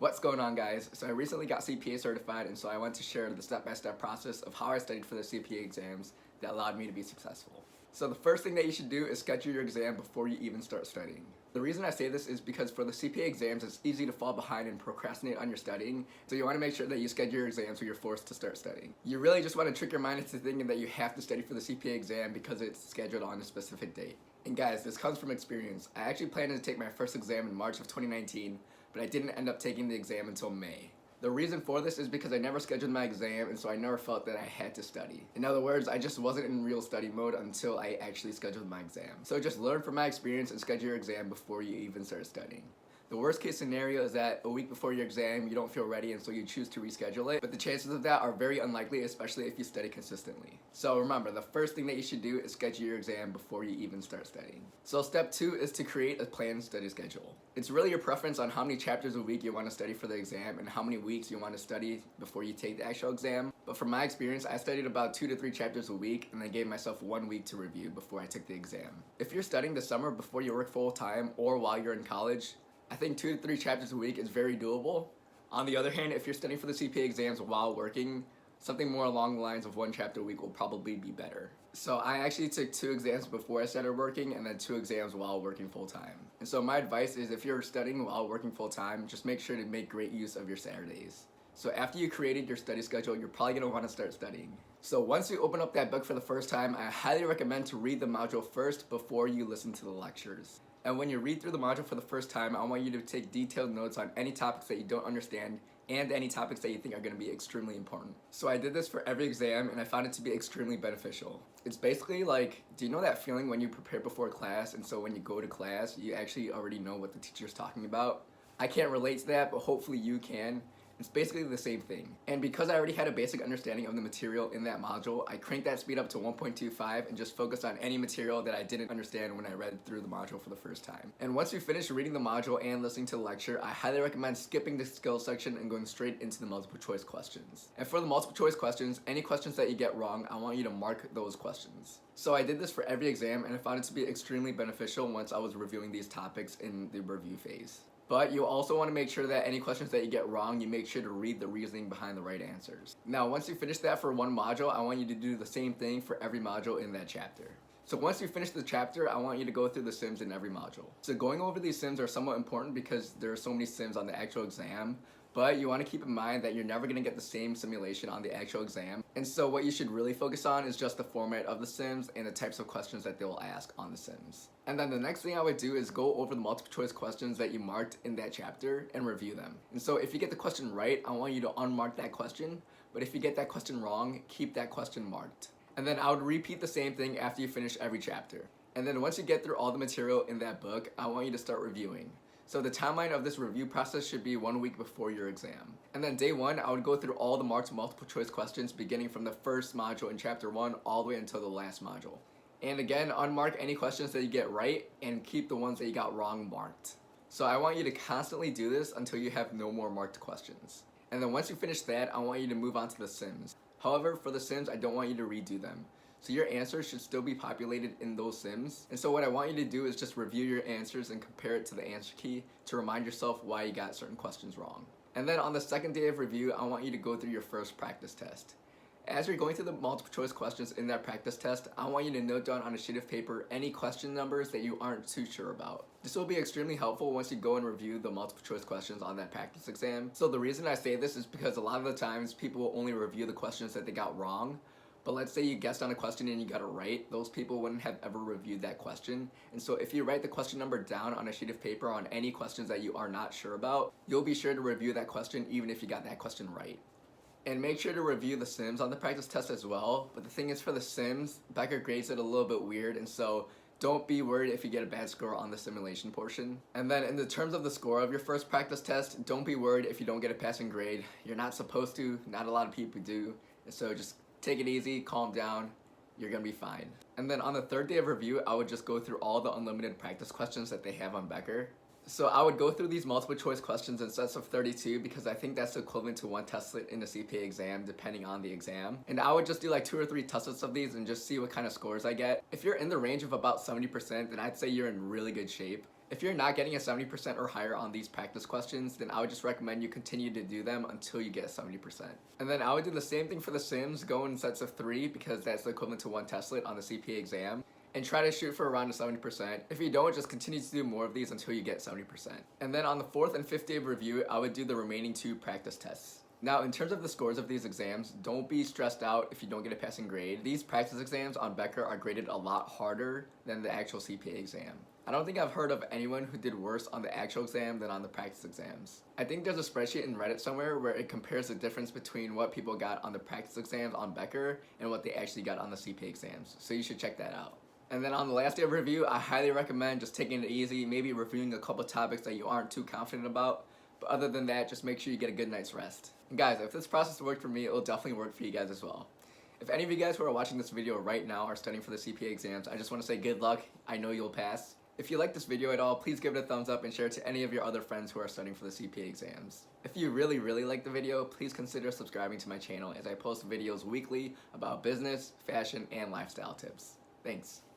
What's going on, guys? So I recently got CPA certified, and so I want to share the step-by-step process of how I studied for the CPA exams that allowed me to be successful. So the first thing that you should do is schedule your exam before you even start studying. The reason I say this is because for the CPA exams, it's easy to fall behind and procrastinate on your studying, so you want to make sure that you schedule your exams so you're forced to start studying. You really just want to trick your mind into thinking that you have to study for the CPA exam because it's scheduled on a specific date. And guys, this comes from experience. I actually planned to take my first exam in March of 2019, but I didn't end up taking the exam until May. The reason for this is because I never scheduled my exam, and so I never felt that I had to study. In other words, I just wasn't in real study mode until I actually scheduled my exam. So just learn from my experience and schedule your exam before you even start studying. The worst case scenario is that a week before your exam, you don't feel ready and so you choose to reschedule it, but the chances of that are very unlikely, especially if you study consistently. So remember, the first thing that you should do is schedule your exam before you even start studying. So step 2 is to create a planned study schedule. It's really your preference on how many chapters a week you want to study for the exam and how many weeks you want to study before you take the actual exam. But from my experience, I studied about 2 to 3 chapters a week, and I gave myself 1 week to review before I took the exam. If you're studying this summer before you work full time or while you're in college, I think 2 to 3 chapters a week is very doable. On the other hand, if you're studying for the CPA exams while working, something more along the lines of 1 chapter a week will probably be better. So I actually took 2 exams before I started working and then 2 exams while working full time. And so my advice is if you're studying while working full time, just make sure to make great use of your Saturdays. So after you created your study schedule, you're probably going to want to start studying. So once you open up that book for the first time, I highly recommend to read the module first before you listen to the lectures. And when you read through the module for the first time, I want you to take detailed notes on any topics that you don't understand and any topics that you think are going to be extremely important. So I did this for every exam and I found it to be extremely beneficial. It's basically like, do you know that feeling when you prepare before class and so when you go to class, you actually already know what the teacher's talking about? I can't relate to that, but hopefully you can. It's basically the same thing. And because I already had a basic understanding of the material in that module, I cranked that speed up to 1.25 and just focused on any material that I didn't understand when I read through the module for the first time. And once you finish reading the module and listening to the lecture, I highly recommend skipping the skills section and going straight into the multiple choice questions. And for the multiple choice questions, any questions that you get wrong, I want you to mark those questions. So I did this for every exam and I found it to be extremely beneficial once I was reviewing these topics in the review phase. But you also want to make sure that any questions that you get wrong, you make sure to read the reasoning behind the right answers. Now, once you finish that for one module, I want you to do the same thing for every module in that chapter. So once you finish the chapter, I want you to go through the sims in every module. So going over these sims are somewhat important because there are so many sims on the actual exam, but you want to keep in mind that you're never going to get the same simulation on the actual exam. And so what you should really focus on is just the format of the sims and the types of questions that they will ask on the sims. And then the next thing I would do is go over the multiple choice questions that you marked in that chapter and review them. And so if you get the question right, I want you to unmark that question, but if you get that question wrong, keep that question marked. And then I would repeat the same thing after you finish every chapter. And then once you get through all the material in that book, I want you to start reviewing. So the timeline of this review process should be 1 week before your exam. And then day 1, I would go through all the marked multiple choice questions beginning from the first module in chapter 1 all the way until the last module. And again, unmark any questions that you get right and keep the ones that you got wrong marked. So I want you to constantly do this until you have no more marked questions. And then once you finish that, I want you to move on to the sims. However, for the sims, I don't want you to redo them. So your answers should still be populated in those sims. And so what I want you to do is just review your answers and compare it to the answer key to remind yourself why you got certain questions wrong. And then on the second day of review, I want you to go through your first practice test. As you're going through the multiple choice questions in that practice test, I want you to note down on a sheet of paper any question numbers that you aren't too sure about. This will be extremely helpful once you go and review the multiple choice questions on that practice exam. So the reason I say this is because a lot of the times people will only review the questions that they got wrong. But let's say you guessed on a question and you got it right, those people wouldn't have ever reviewed that question. And so if you write the question number down on a sheet of paper on any questions that you are not sure about, you'll be sure to review that question even if you got that question right. And make sure to review the sims on the practice test as well. But the thing is, for the sims, Becker grades it a little bit weird, and so don't be worried if you get a bad score on the simulation portion. And then in the terms of the score of your first practice test, don't be worried if you don't get a passing grade. You're not supposed to, not a lot of people do. And so just take it easy, calm down, you're gonna be fine. And then on the third day of review, I would just go through all the unlimited practice questions that they have on Becker. So I would go through these multiple choice questions in sets of 32 because I think that's equivalent to 1 testlet in the CPA exam depending on the exam. And I would just do like 2 or 3 testlets of these and just see what kind of scores I get. If you're in the range of about 70%, then I'd say you're in really good shape. If you're not getting a 70% or higher on these practice questions, then I would just recommend you continue to do them until you get 70%. And then I would do the same thing for the sims, go in sets of 3 because that's the equivalent to 1 testlet on the CPA exam, and try to shoot for around a 70%. If you don't, just continue to do more of these until you get 70%. And then on the 4th and 5th day of review, I would do the remaining 2 practice tests. Now, in terms of the scores of these exams, don't be stressed out if you don't get a passing grade. These practice exams on Becker are graded a lot harder than the actual CPA exam. I don't think I've heard of anyone who did worse on the actual exam than on the practice exams. I think there's a spreadsheet in Reddit somewhere where it compares the difference between what people got on the practice exams on Becker and what they actually got on the CPA exams, so you should check that out. And then on the last day of review, I highly recommend just taking it easy, maybe reviewing a couple topics that you aren't too confident about, but other than that, just make sure you get a good night's rest. And guys, if this process worked for me, it will definitely work for you guys as well. If any of you guys who are watching this video right now are studying for the CPA exams, I just want to say good luck. I know you'll pass. If you like this video at all, please give it a thumbs up and share it to any of your other friends who are studying for the CPA exams. If you really like the video, please consider subscribing to my channel as I post videos weekly about business, fashion, and lifestyle tips. Thanks.